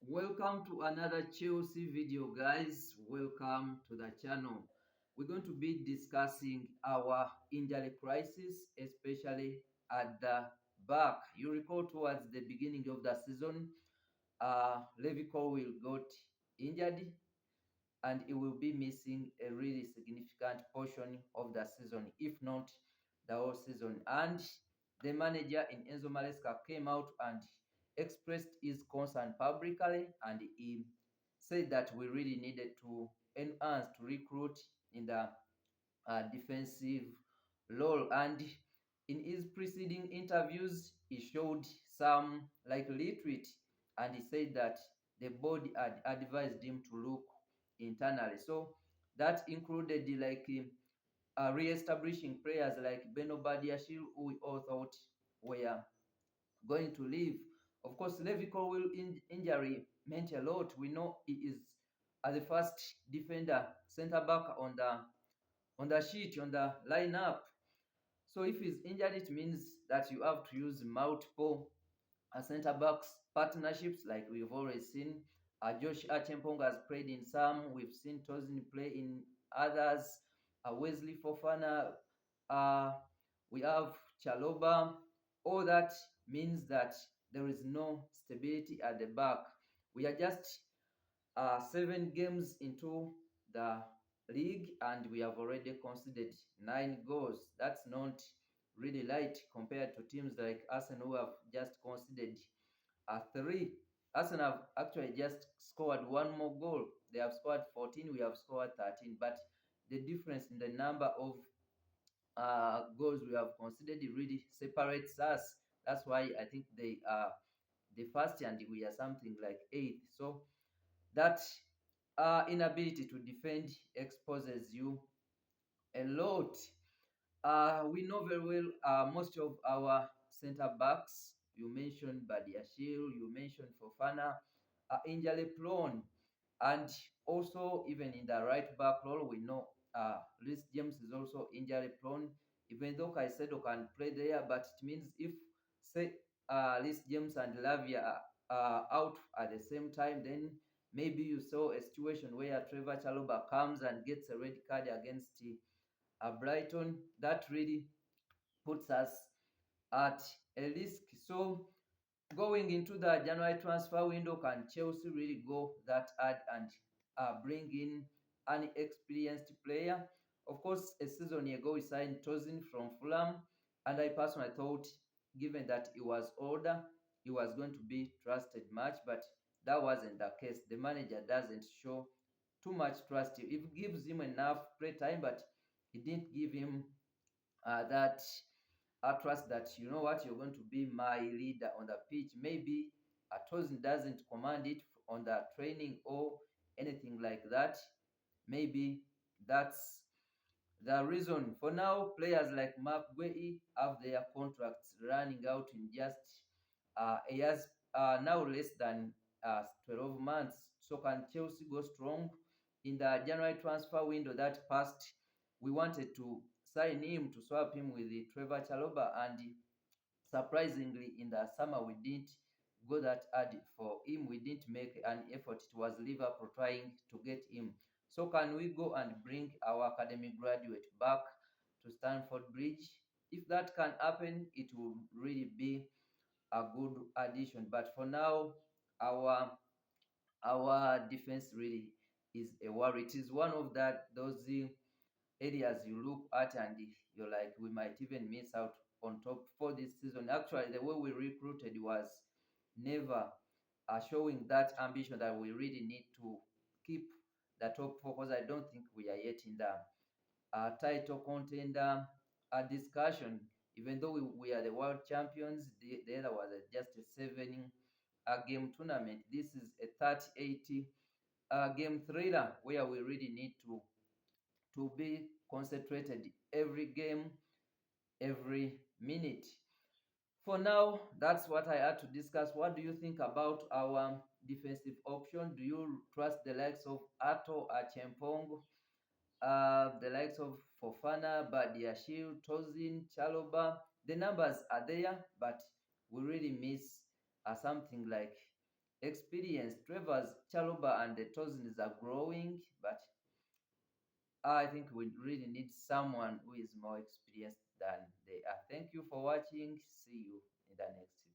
Welcome to another Chelsea video, guys. Welcome to the channel. We're going to be discussing our injury crisis, especially at the back. You recall towards the beginning of the season, Levi Colwill got injured and he will be missing a really significant portion of the season, if not the whole season. And the manager in Enzo Maresca came out and expressed his concern publicly, and he said that we really needed to enhance to recruit in the defensive role. And in his preceding interviews, he showed some like retreat, and he said that the board had advised him to look internally. So that included re-establishing players like Beno Badiashile, who we all thought were going to leave. Of course, Levi Colwill injury meant a lot. We know he is the first defender, center back on the sheet, on the lineup. So if he's injured, it means that you have to use multiple center backs partnerships, like we've always seen. Josh Achampong has played in some. We've seen Tosin play in others. Wesley Fofana. Uh, we have Chaloba. All that means that there is no stability at the back. We are just 7 games into the league and we have already conceded 9 goals. That's not really light compared to teams like Arsenal, who have just conceded 3. Arsenal have actually just scored one more goal. They have scored 14, we have scored 13. But the difference in the number of goals we have conceded really separates us. That's why I think they are the first and we are something like 8th. So that inability to defend exposes you a lot. We know very well most of our center backs. You mentioned Badiashile, you mentioned Fofana, are injury prone. And also, even in the right back role, we know Reece James is also injury prone. Even though Caicedo can play there, but it means if, say, Reece James and Lavia are out at the same time, then maybe you saw a situation where Trevor Chalobah comes and gets a red card against Brighton. That really puts us at a risk. So going into the January transfer window, can Chelsea really go that hard and bring in an experienced player? Of course, a season ago we signed Tosin from Fulham, and I personally thought, given that he was older, he was going to be trusted much, but that wasn't the case. The manager doesn't show too much trust. It gives him enough play time, but he didn't give him that trust that, you know what, you're going to be my leader on the pitch. Maybe Tosin doesn't command it on the training or anything like that. Maybe that's the reason. For now, players like Mark Guehi have their contracts running out in just a years, now less than 12 months. So can Chelsea go strong in the January transfer window that passed? We wanted to sign him to swap him with the Trevor Chalobah, and surprisingly, in the summer we didn't go that hard for him. We didn't make an effort. It was Liverpool trying to get him. So can we go and bring our academy graduate back to Stamford Bridge? If that can happen, it will really be a good addition. But for now, our defense really is a worry. It is one of those areas you look at and you're like, we might even miss out on top for this season. Actually, the way we recruited was never showing that ambition that we really need to keep the top four, because I don't think we are yet in the title contender discussion. Even though we are the world champions, the other was just a 7 game tournament. This is a 30-80 game thriller where we really need to be concentrated every game, every minute. For now, that's what I had to discuss. What do you think about our defensive option? Do you trust the likes of Ato Achempong, the likes of Fofana, Badiashile, Tosin, Chaloba? The numbers are there, but we really miss something like experienced. Trevor's Chaluba and the Tozins are growing, but I think we really need someone who is more experienced than they are. Thank you for watching. See you in the next video.